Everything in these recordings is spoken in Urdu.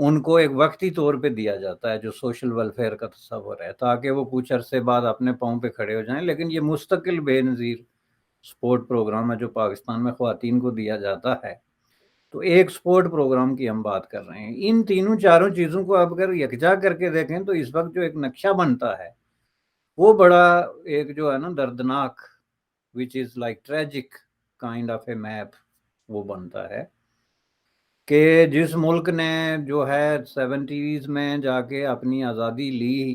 ان کو ایک وقتی طور پہ دیا جاتا ہے جو سوشل ویلفیئر کا تصور ہے، تاکہ وہ کچھ عرصے بعد اپنے پاؤں پہ کھڑے ہو جائیں. لیکن یہ مستقل بے نظیر سپورٹ پروگرام ہے جو پاکستان میں خواتین کو دیا جاتا ہے. تو ایک سپورٹ پروگرام کی ہم بات کر رہے ہیں. ان تینوں چاروں چیزوں کو آپ اگر یکجا کر کے دیکھیں تو اس وقت جو ایک نقشہ بنتا ہے وہ بڑا ایک جو ہے نا دردناک which is like tragic kind of a map وہ بنتا ہے کہ جس ملک نے جو ہے 70s میں جا کے اپنی آزادی لی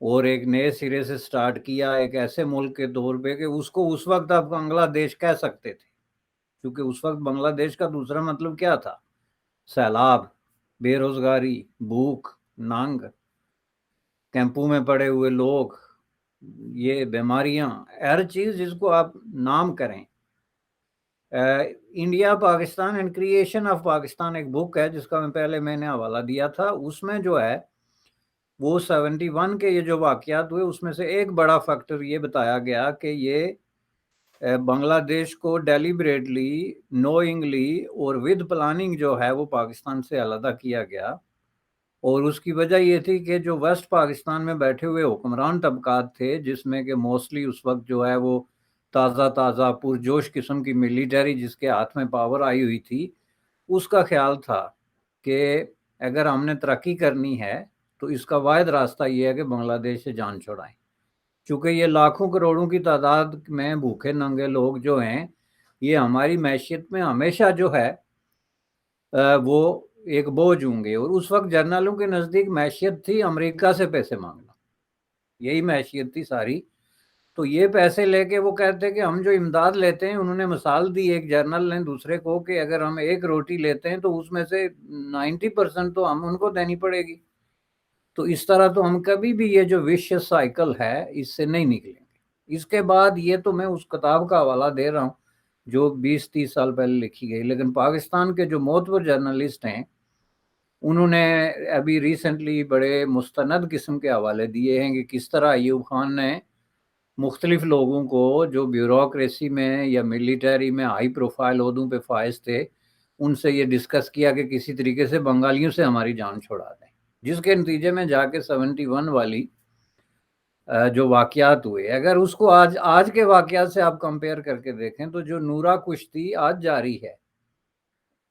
اور ایک نئے سرے سے سٹارٹ کیا ایک ایسے ملک کے طور پہ کہ اس کو اس وقت آپ بنگلہ دیش کہہ سکتے تھے، کیونکہ اس وقت بنگلہ دیش کا دوسرا مطلب کیا تھا؟ سیلاب، بے روزگاری، بھوک، ننگ، کیمپوں میں پڑے ہوئے لوگ، یہ بیماریاں، ہر چیز جس کو آپ نام کریں. India Pakistan and creation of Pakistan ایک بک ہے جس کا میں نے حوالہ دیا تھا. اس میں جو ہے وہ 71 کے یہ جو واقعات ہوئے اس میں سے ایک بڑا فیکٹر یہ بتایا گیا کہ یہ بنگلہ دیش کو ڈیلیبریٹلی نوئنگلی اور ود پلاننگ جو ہے وہ پاکستان سے علیحدہ کیا گیا. اور اس کی وجہ یہ تھی کہ جو ویسٹ پاکستان میں بیٹھے ہوئے حکمران طبقات تھے جس میں کہ موسٹلی اس وقت جو ہے وہ تازہ پرجوش قسم کی ملیٹری جس کے ہاتھ میں پاور آئی ہوئی تھی، اس کا خیال تھا کہ اگر ہم نے ترقی کرنی ہے تو اس کا واحد راستہ یہ ہے کہ بنگلہ دیش سے جان چھڑائیں. چونکہ یہ لاکھوں کروڑوں کی تعداد میں بھوکے ننگے لوگ جو ہیں یہ ہماری معیشت میں ہمیشہ جو ہے وہ ایک بوجھ ہوں گے. اور اس وقت جرنلوں کے نزدیک معیشت تھی امریکہ سے پیسے مانگنا، یہی معیشت تھی ساری. تو یہ پیسے لے کے وہ کہتے کہ ہم جو امداد لیتے ہیں، انہوں نے مثال دی ایک جرنل نے دوسرے کو کہ اگر ہم ایک روٹی لیتے ہیں تو اس میں سے 90% تو ہم ان کو دینی پڑے گی. تو اس طرح تو ہم کبھی بھی یہ جو وشیس سائیکل ہے اس سے نہیں نکلیں گے. اس کے بعد یہ تو میں اس کتاب کا حوالہ دے رہا ہوں جو 20-30 سال پہلے لکھی گئی، لیکن پاکستان کے جو معتبر جرنلسٹ ہیں انہوں نے ابھی ریسنٹلی بڑے مستند قسم کے حوالے دیے ہیں کہ کس طرح ایوب خان نے مختلف لوگوں کو جو بیوروکریسی میں یا ملیٹری میں ہائی پروفائل عہدوں پہ فائز تھے ان سے یہ ڈسکس کیا کہ کسی طریقے سے بنگالیوں سے ہماری جان چھڑا دیں، جس کے نتیجے میں جا کے 71 والی جو واقعات ہوئے اگر اس کو آج کے واقعات سے آپ کمپیئر کر کے دیکھیں تو جو نورا کشتی آج جاری ہے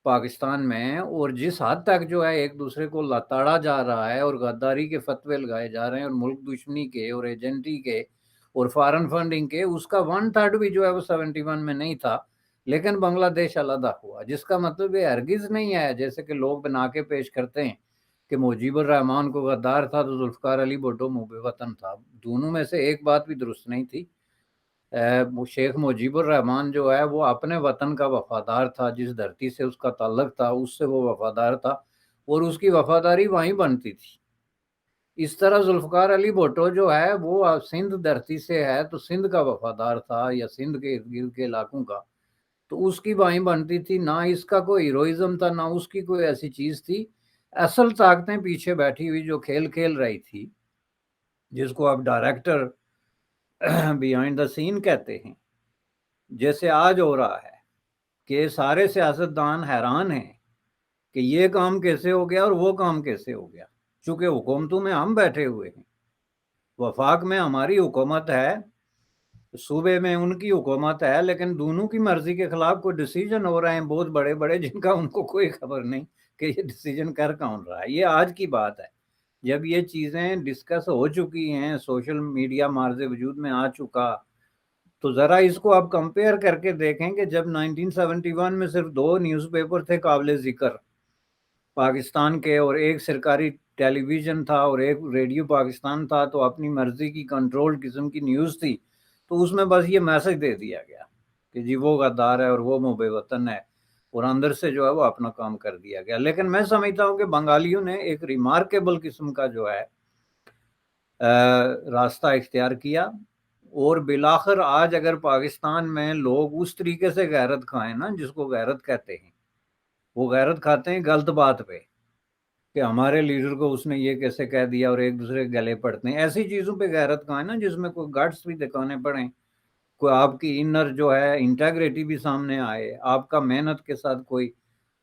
پاکستان میں اور جس حد تک جو ہے ایک دوسرے کو لتاڑا جا رہا ہے اور غداری کے فتوے لگائے جا رہے ہیں اور ملک دشمنی کے اور ایجنٹی کے اور فارن فنڈنگ کے، اس کا 1/3 بھی جو ہے وہ 71 میں نہیں تھا. لیکن بنگلہ دیش علیحدہ ہوا، جس کا مطلب یہ ہرگز نہیں ہے جیسے کہ لوگ بنا کے پیش کرتے ہیں کہ مجیب الرحمان کو غدار تھا تو ذوالفقار علی بھٹو محب وطن تھا. دونوں میں سے ایک بات بھی درست نہیں تھی. شیخ مجیب الرحمان جو ہے وہ اپنے وطن کا وفادار تھا، جس دھرتی سے اس کا تعلق تھا اس سے وہ وفادار تھا اور اس کی وفاداری وہیں بنتی تھی. اس طرح ذوالفقار علی بھٹو جو ہے وہ سندھ دھرتی سے ہے تو سندھ کا وفادار تھا یا سندھ کے ارد گرد کے علاقوں کا، تو اس کی وہیں بنتی تھی. نہ اس کا کوئی ہیروئزم تھا، نہ اس کی کوئی ایسی چیز تھی. اصل طاقتیں پیچھے بیٹھی ہوئی جو کھیل رہی تھی جس کو آپ ڈائریکٹر بیہائنڈ دا سین کہتے ہیں، جیسے آج ہو رہا ہے کہ سارے سیاستدان حیران ہیں کہ یہ کام کیسے ہو گیا اور وہ کام کیسے ہو گیا. چونکہ حکومتوں میں ہم بیٹھے ہوئے ہیں، وفاق میں ہماری حکومت ہے، صوبے میں ان کی حکومت ہے، لیکن دونوں کی مرضی کے خلاف کوئی ڈیسیجن ہو رہے ہیں بہت بڑے بڑے جن کا ان کو کوئی خبر نہیں کہ یہ ڈیسیجن کر کون رہا ہے. یہ آج کی بات ہے جب یہ چیزیں ڈسکس ہو چکی ہیں، سوشل میڈیا مارز وجود میں آ چکا. تو ذرا اس کو آپ کمپیئر کر کے دیکھیں کہ جب 1971 میں صرف 2 نیوز پیپر تھے قابل ذکر پاکستان کے اور ایک سرکاری ٹیلی ویژن تھا اور ایک ریڈیو پاکستان تھا، تو اپنی مرضی کی کنٹرول قسم کی نیوز تھی. تو اس میں بس یہ میسج دے دیا گیا کہ جی وہ غدار ہے اور وہ محب وطن ہے اور اندر سے جو ہے وہ اپنا کام کر دیا گیا. لیکن میں سمجھتا ہوں کہ بنگالیوں نے ایک ریمارکیبل قسم کا جو ہے راستہ اختیار کیا اور بالآخر آج اگر پاکستان میں لوگ اس طریقے سے غیرت کھائیں نا جس کو غیرت کہتے ہیں، وہ غیرت کھاتے ہیں غلط بات پہ کہ ہمارے لیڈر کو اس نے یہ کیسے کہہ دیا اور ایک دوسرے کے گلے پڑتے ہیں. ایسی چیزوں پہ غیرت کھائیں نا جس میں کوئی گٹس بھی دکھانے پڑیں، کوئی آپ کی انر جو ہے انٹیگریٹی بھی سامنے آئے، آپ کا محنت کے ساتھ کوئی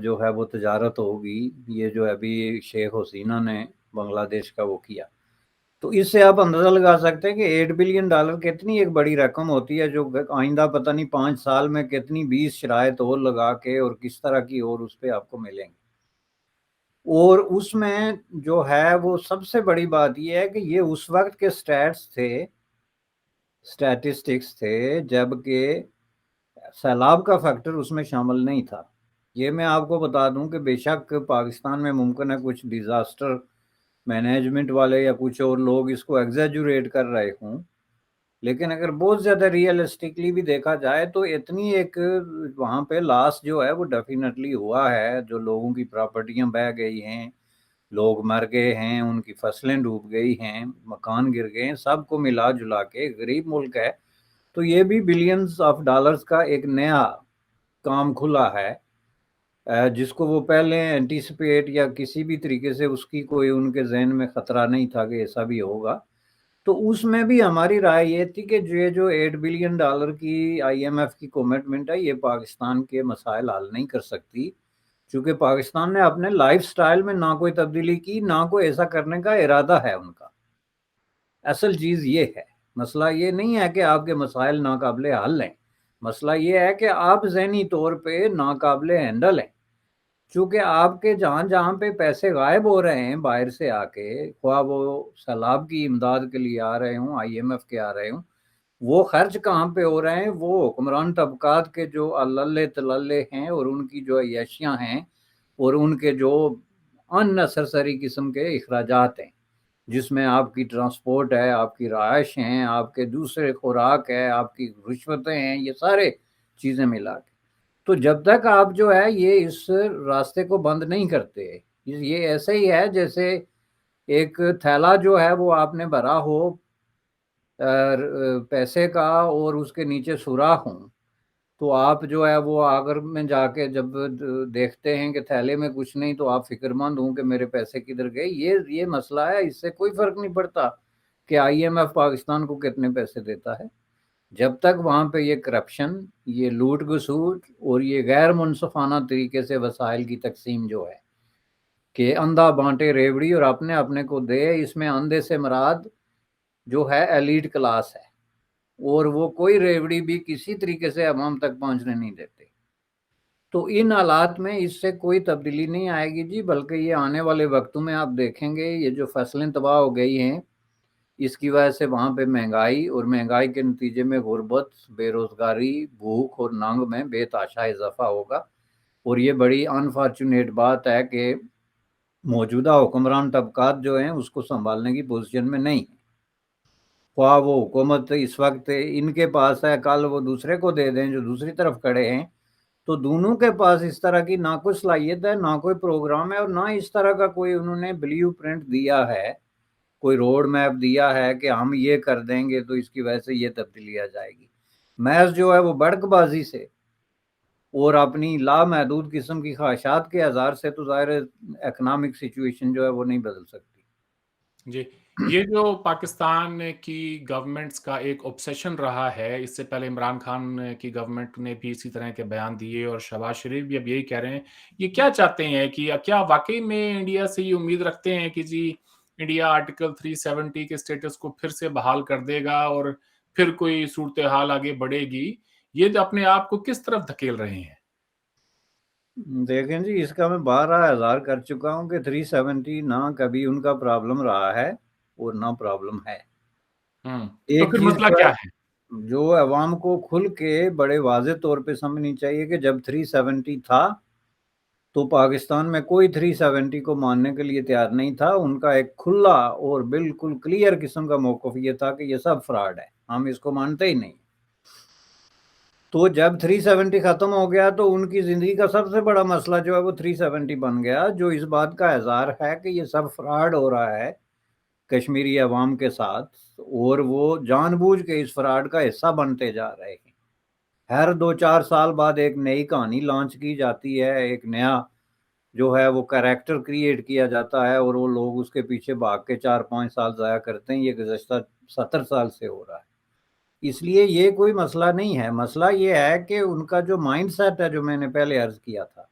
جو ہے وہ تجارت ہوگی، یہ جو ابھی شیخ حسینہ نے بنگلہ دیش کا وہ کیا، تو اس سے آپ اندازہ لگا سکتے ہیں کہ $8 بلین کتنی ایک بڑی رقم ہوتی ہے، جو آئندہ پتہ نہیں 5 سال میں کتنی 20 شرائط اور لگا کے اور کس طرح کی اور اس پہ آپ کو ملیں گے۔ اور اس میں جو ہے وہ سب سے بڑی بات یہ ہے کہ یہ اس وقت کے اسٹیٹسٹکس تھے جبکہ سیلاب کا فیکٹر اس میں شامل نہیں تھا۔ یہ میں آپ کو بتا دوں کہ بے شک پاکستان میں ممکن ہے کچھ ڈیزاسٹر مینجمنٹ والے یا کچھ اور لوگ اس کو ایگزیجوریٹ کر رہے ہوں، لیکن اگر بہت زیادہ ریئلسٹکلی بھی دیکھا جائے تو اتنی ایک وہاں پہ لاس جو ہے وہ ڈیفینیٹلی ہوا ہے، جو لوگوں کی پراپرٹیاں بہہ گئی ہیں، لوگ مر گئے ہیں، ان کی فصلیں ڈوب گئی ہیں، مکان گر گئے ہیں، سب کو ملا جلا کے غریب ملک ہے، تو یہ بھی بلینز آف ڈالرز کا ایک نیا کام کھلا ہے جس کو وہ پہلے اینٹیسپیٹ یا کسی بھی طریقے سے اس کی کوئی ان کے ذہن میں خطرہ نہیں تھا کہ ایسا بھی ہوگا۔ تو اس میں بھی ہماری رائے یہ تھی کہ یہ جو $8 بلین کی IMF کی کمٹمنٹ ہے، یہ پاکستان کے مسائل حل نہیں کر سکتی، چونکہ پاکستان نے اپنے لائف سٹائل میں نہ کوئی تبدیلی کی، نہ کوئی ایسا کرنے کا ارادہ ہے ان کا۔ اصل چیز یہ ہے، مسئلہ یہ نہیں ہے کہ آپ کے مسائل ناقابل حل ہیں، مسئلہ یہ ہے کہ آپ ذہنی طور پہ ناقابل ہینڈل ہیں، چونکہ آپ کے جہاں جہاں پہ پیسے غائب ہو رہے ہیں باہر سے آ کے، خواہ وہ سیلاب کی امداد کے لیے آ رہے ہوں، IMF کے آ رہے ہوں، وہ خرچ کہاں پہ ہو رہے ہیں؟ وہ حکمران طبقات کے جو اللہ تللے ہیں اور ان کی جو عیاشیاں ہیں اور ان کے جو ان نیسیسری قسم کے اخراجات ہیں، جس میں آپ کی ٹرانسپورٹ ہے، آپ کی رہائش ہیں، آپ کے دوسرے خوراک ہے، آپ کی رشوتیں ہیں، یہ سارے چیزیں ملا کے، تو جب تک آپ جو ہے یہ اس راستے کو بند نہیں کرتے، یہ ایسے ہی ہے جیسے ایک تھیلا جو ہے وہ آپ نے بھرا ہو پیسے کا اور اس کے نیچے سوراخ ہوں، تو آپ جو ہے وہ آگر میں جا کے جب دیکھتے ہیں کہ تھیلے میں کچھ نہیں تو آپ فکر مند ہوں کہ میرے پیسے کدھر گئے۔ یہ مسئلہ ہے، اس سے کوئی فرق نہیں پڑتا کہ IMF پاکستان کو کتنے پیسے دیتا ہے، جب تک وہاں پہ یہ کرپشن، یہ لوٹ گسوٹ اور یہ غیر منصفانہ طریقے سے وسائل کی تقسیم جو ہے کہ اندھا بانٹے ریوڑی اور اپنے اپنے کو دے، اس میں اندھے سے مراد جو ہے ایلیٹ کلاس ہے، اور وہ کوئی ریوڑی بھی کسی طریقے سے عوام تک پہنچنے نہیں دیتے، تو ان حالات میں اس سے کوئی تبدیلی نہیں آئے گی جی، بلکہ یہ آنے والے وقتوں میں آپ دیکھیں گے یہ جو فصلیں تباہ ہو گئی ہیں، اس کی وجہ سے وہاں پہ مہنگائی، اور مہنگائی کے نتیجے میں غربت، بے روزگاری، بھوک اور ننگ میں بے تحاشا اضافہ ہوگا، اور یہ بڑی انفارچونیٹ بات ہے کہ موجودہ حکمران طبقات جو ہیں اس کو سنبھالنے کی پوزیشن میں نہیں، خواہ وہ حکومت اس وقت ان کے پاس ہے، کل وہ دوسرے کو دے دیں جو دوسری طرف کھڑے ہیں، تو دونوں کے پاس اس طرح کی نہ کوئی صلاحیت ہے، نہ کوئی پروگرام ہے، اور نہ اس طرح کا کوئی انہوں نے بلیو پرنٹ دیا ہے، کوئی روڈ میپ دیا ہے کہ ہم یہ کر دیں گے تو اس کی وجہ سے یہ تبدیلی آ جائے گی۔ محض جو ہے وہ بڑک بازی سے اور اپنی لامحدود قسم کی خواہشات کے اظہار سے تو ظاہر اکنامک سچویشن جو ہے وہ نہیں بدل سکتی۔ جی، یہ جو پاکستان کی گورنمنٹس کا ایک اوبسیشن رہا ہے، اس سے پہلے عمران خان کی گورنمنٹ نے بھی اسی طرح کے بیان دیے اور شہباز شریف بھی اب یہی کہہ رہے ہیں، یہ کیا چاہتے ہیں کہ کیا واقعی میں انڈیا سے یہ امید رکھتے ہیں کہ جی انڈیا آرٹیکل 370 کے سٹیٹس کو پھر سے بحال کر دے گا اور پھر کوئی صورتحال آگے بڑھے گی؟ یہ اپنے آپ کو کس طرف دھکیل رہے ہیں؟ دیکھیں جی، اس کا میں 12,000 کر چکا ہوں کہ 370 نہ کبھی ان کا پرابلم رہا ہے اور نہ پرابلم ہے۔ تو ایک پھر چیز مسئلہ تو کیا ہے ہے؟ جو عوام کو کھل کے بڑے واضح طور پہ سمجھنی چاہیے کہ جب 370 تھا تو پاکستان میں کوئی 370 کو ماننے کے لیے تیار نہیں تھا، ان کا ایک کھلا اور بالکل کلیئر قسم کا موقف یہ تھا کہ یہ سب فراڈ ہے، ہم اس کو مانتے ہی نہیں۔ تو جب 370 ختم ہو گیا تو ان کی زندگی کا سب سے بڑا مسئلہ جو ہے وہ 370 بن گیا، جو اس بات کا اظہار ہے کہ یہ سب فراڈ ہو رہا ہے کشمیری عوام کے ساتھ، اور وہ جان بوجھ کے اس فراڈ کا حصہ بنتے جا رہے ہیں۔ ہر 2-4 سال بعد ایک نئی کہانی لانچ کی جاتی ہے، ایک نیا جو ہے وہ کریکٹر کریٹ کیا جاتا ہے، اور وہ لوگ اس کے پیچھے بھاگ کے 4-5 سال ضائع کرتے ہیں۔ یہ گزشتہ 70 سال سے ہو رہا ہے، اس لیے یہ کوئی مسئلہ نہیں ہے۔ مسئلہ یہ ہے کہ ان کا جو مائنڈ سیٹ ہے، جو میں نے پہلے عرض کیا تھا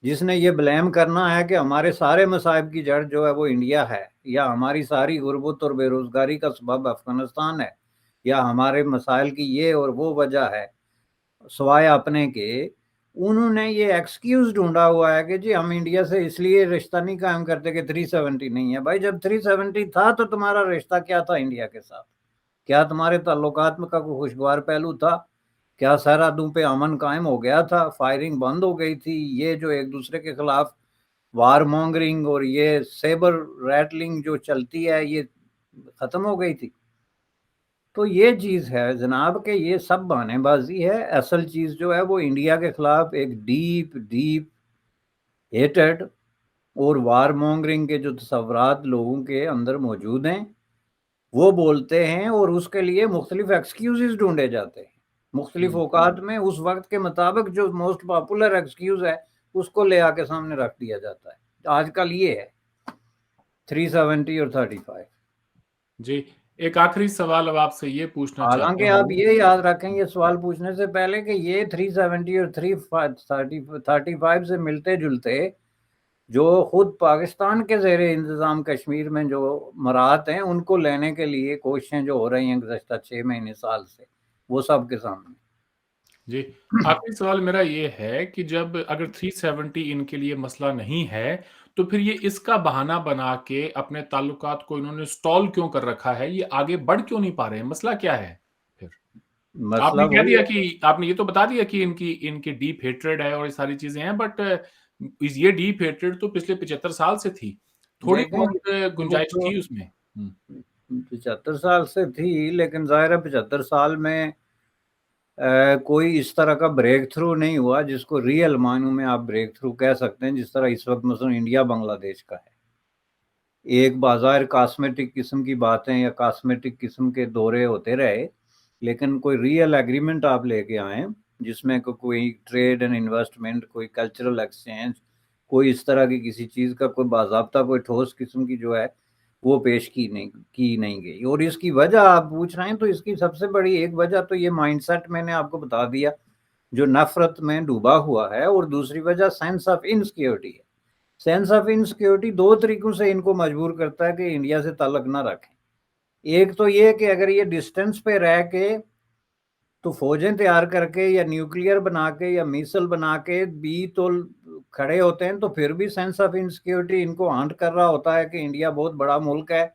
جس نے یہ بلیم کرنا ہے کہ ہمارے سارے مصائب کی جڑ جو ہے وہ انڈیا ہے، یا ہماری ساری غربت اور بے روزگاری کا سبب افغانستان ہے، یا ہمارے مسائل کی یہ اور وہ وجہ ہے، سوائے اپنے کے انہوں نے یہ ایکسکیوز ڈھونڈا ہوا ہے کہ جی ہم انڈیا سے اس لیے رشتہ نہیں قائم کرتے کہ 370 نہیں ہے۔ بھائی جب 370 تھا تو تمہارا رشتہ کیا تھا انڈیا کے ساتھ؟ کیا تمہارے تعلقات میں کا کوئی خوشگوار پہلو تھا؟ کیا سرحدوں پہ امن قائم ہو گیا تھا؟ فائرنگ بند ہو گئی تھی؟ یہ جو ایک دوسرے کے خلاف وار مونگرنگ اور یہ سیبر ریٹلنگ جو چلتی ہے یہ ختم ہو گئی تھی؟ تو یہ چیز ہے جناب کہ یہ سب بہانے بازی ہے۔ اصل چیز جو ہے وہ انڈیا کے خلاف ایک ڈیپ ڈیپ ہیٹڈ اور وار مونگرنگ کے جو تصورات لوگوں کے اندر موجود ہیں وہ بولتے ہیں، اور اس کے لیے مختلف ایکسکیوزز ڈھونڈے جاتے ہیں مختلف اوقات میں۔ اس وقت کے مطابق جو موسٹ پاپولر ایکسکیوز ہے اس کو لے آ کے سامنے رکھ دیا جاتا ہے۔ آج کل یہ ہے 370 اور 35۔ جی، ایک آخری سوال اب آپ سے یہ پوچھنا چاہتا حالانکہ آپ ہوں۔ یہ یاد رکھیں یہ سوال پوچھنے سے پہلے کہ یہ 370 اور 335 سے ملتے جلتے جو خود پاکستان کے زیر انتظام کشمیر میں جو مراحت ہیں ان کو لینے کے لیے کوششیں جو ہو رہی ہیں گزشتہ 6 مہینے سال سے، وہ سب کے سامنے۔ جی، آخری سوال میرا یہ ہے کہ جب اگر 370 ان کے لیے مسئلہ نہیں ہے تو پھر یہ اس کا بہانہ بنا کے اپنے تعلقات کو انہوں نے سٹال کیوں کر رکھا ہے؟ یہ آگے بڑھ کیوں نہیں پا رہے ہیں؟ مسئلہ کیا ہے پھر؟ آپ مسئلہ نے کہہ وہی دیا ہے۔ کہ آپ نے یہ تو بتا دیا کہ ان کی ڈیپ ہیٹریڈ ہے اور یہ ساری چیزیں ہیں، بٹ یہ ڈیپ ہیٹریڈ تو پچھلے 75 سال سے تھی، تھوڑی دیکھیں بہت وہ گنجائش تو تھی اس میں۔ 75 سال سے تھی، لیکن ظاہر ہے 75 سال میں کوئی اس طرح کا بریک تھرو نہیں ہوا جس کو ریئل معنوں میں آپ بریک تھرو کہہ سکتے ہیں، جس طرح اس وقت مثلا انڈیا بنگلہ دیش کا ہے۔ ایک بازار کاسمیٹک قسم کی باتیں یا کاسمیٹک قسم کے دورے ہوتے رہے، لیکن کوئی ریئل ایگریمنٹ آپ لے کے آئیں جس میں کوئی ٹریڈ اینڈ انویسٹمنٹ، کوئی کلچرل ایکسچینج، کوئی اس طرح کی کسی چیز کا کوئی باضابطہ کوئی ٹھوس قسم کی جو ہے وہ پیش کی نہیں گئی۔ اور اس کی وجہ آپ پوچھ رہے ہیں تو اس کی سب سے بڑی ایک وجہ تو یہ مائنڈ سیٹ میں نے آپ کو بتا دیا جو نفرت میں ڈوبا ہوا ہے، اور دوسری وجہ سینس آف انسیکیورٹی ہے۔ سینس آف انسیکیورٹی دو طریقوں سے ان کو مجبور کرتا ہے کہ انڈیا سے تعلق نہ رکھیں۔ ایک تو یہ کہ اگر یہ ڈسٹینس پہ رہ کے تو فوجیں تیار کر کے یا نیوکلیئر بنا کے یا میسل بنا کے بھی تو کھڑے ہوتے ہیں، تو پھر بھی سینس آف انسیکیورٹی ان کو ہانٹ کر رہا ہوتا ہے کہ انڈیا بہت بڑا ملک ہے،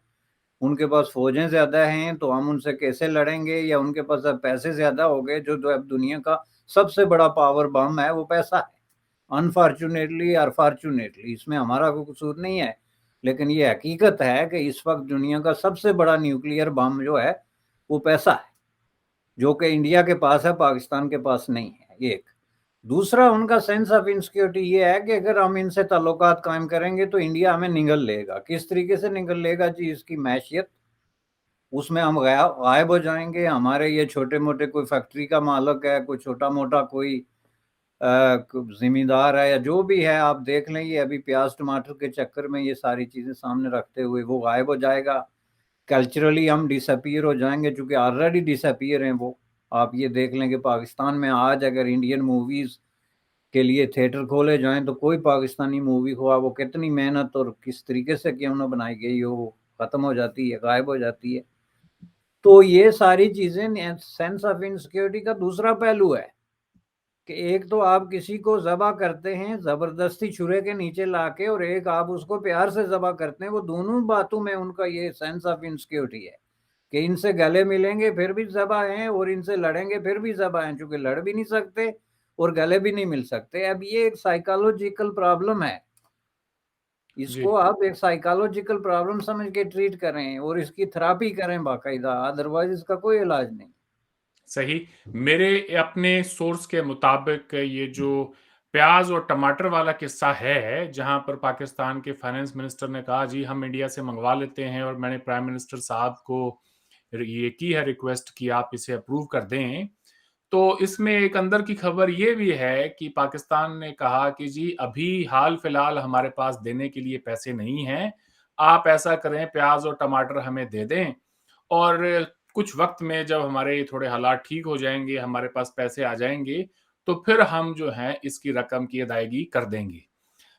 ان کے پاس فوجیں زیادہ ہیں تو ہم ان سے کیسے لڑیں گے، یا ان کے پاس اب پیسے زیادہ ہو گئے، جو اب دنیا کا سب سے بڑا پاور بم ہے وہ پیسہ ہے۔ انفارچونیٹلی اور فارچونیٹلی اس میں ہمارا کوئی قصور نہیں ہے، لیکن یہ حقیقت ہے کہ اس وقت دنیا کا سب سے بڑا نیوکلیئر بم جو ہے وہ پیسہ ہے، جو کہ انڈیا کے پاس ہے، پاکستان کے پاس نہیں ہے۔ ایک دوسرا ان کا سینس آف انسیکیورٹی یہ ہے کہ اگر ہم ان سے تعلقات قائم کریں گے تو انڈیا ہمیں نگل لے گا۔ کس طریقے سے نگل لے گا جی؟ اس کی معیشت، اس میں ہم غائب ہو جائیں گے۔ ہمارے یہ چھوٹے موٹے کوئی فیکٹری کا مالک ہے، کوئی چھوٹا موٹا کوئی زمیندار ہے یا جو بھی ہے، آپ دیکھ لیں یہ ابھی پیاز ٹماٹر کے چکر میں یہ ساری چیزیں سامنے رکھتے ہوئے وہ غائب ہو جائے گا۔ کلچرلی ہم ڈس اپیئر ہو جائیں گے، چونکہ آلریڈی ڈس اپیئر ہیں وہ۔ آپ یہ دیکھ لیں کہ پاکستان میں آج اگر انڈین موویز کے لیے تھیٹر کھولے جائیں تو کوئی پاکستانی مووی ہوا وہ کتنی محنت اور کس طریقے سے کیوں نہ بنائی گئی ہو، وہ ختم ہو جاتی ہے، غائب ہو جاتی ہے۔ تو یہ ساری چیزیں سینس آف انسیکیورٹی کا دوسرا پہلو ہے کہ ایک تو آپ کسی کو ذبح کرتے ہیں زبردستی چھرے کے نیچے لا کے، اور ایک آپ اس کو پیار سے ذبح کرتے ہیں۔ وہ دونوں باتوں میں ان کا یہ سینس آف انسیکیورٹی ہے کہ ان سے گلے ملیں گے پھر بھی ذبح ہیں، اور ان سے لڑیں گے پھر بھی ذبح ہیں، چونکہ لڑ بھی نہیں سکتے اور گلے بھی نہیں مل سکتے۔ اب یہ ایک سائیکالوجیکل پرابلم ہے، اس جی، کو آپ ایک سائیکالوجیکل پرابلم سمجھ کے ٹریٹ کریں اور اس کی تھراپی کریں باقاعدہ، ادروائز اس کا کوئی علاج نہیں۔ صحیح۔ میرے اپنے سورس کے مطابق یہ جو پیاز اور ٹماٹر والا قصہ ہے، جہاں پر پاکستان کے فائنانس منسٹر نے کہا جی ہم انڈیا سے منگوا لیتے ہیں، اور میں نے پرائم منسٹر صاحب کو یہ کی ہے ریکویسٹ کہ آپ اسے اپروو کر دیں، تو اس میں ایک اندر کی خبر یہ بھی ہے کہ پاکستان نے کہا کہ جی ابھی حال فی الحال ہمارے پاس دینے کے لیے پیسے نہیں ہیں، آپ ایسا کریں پیاز اور ٹماٹر ہمیں دے دیں، اور کچھ وقت میں جب ہمارے تھوڑے حالات ٹھیک ہو جائیں گے، ہمارے پاس پیسے آ جائیں گے، تو پھر ہم جو ہیں اس کی رقم کی ادائیگی کر دیں گے۔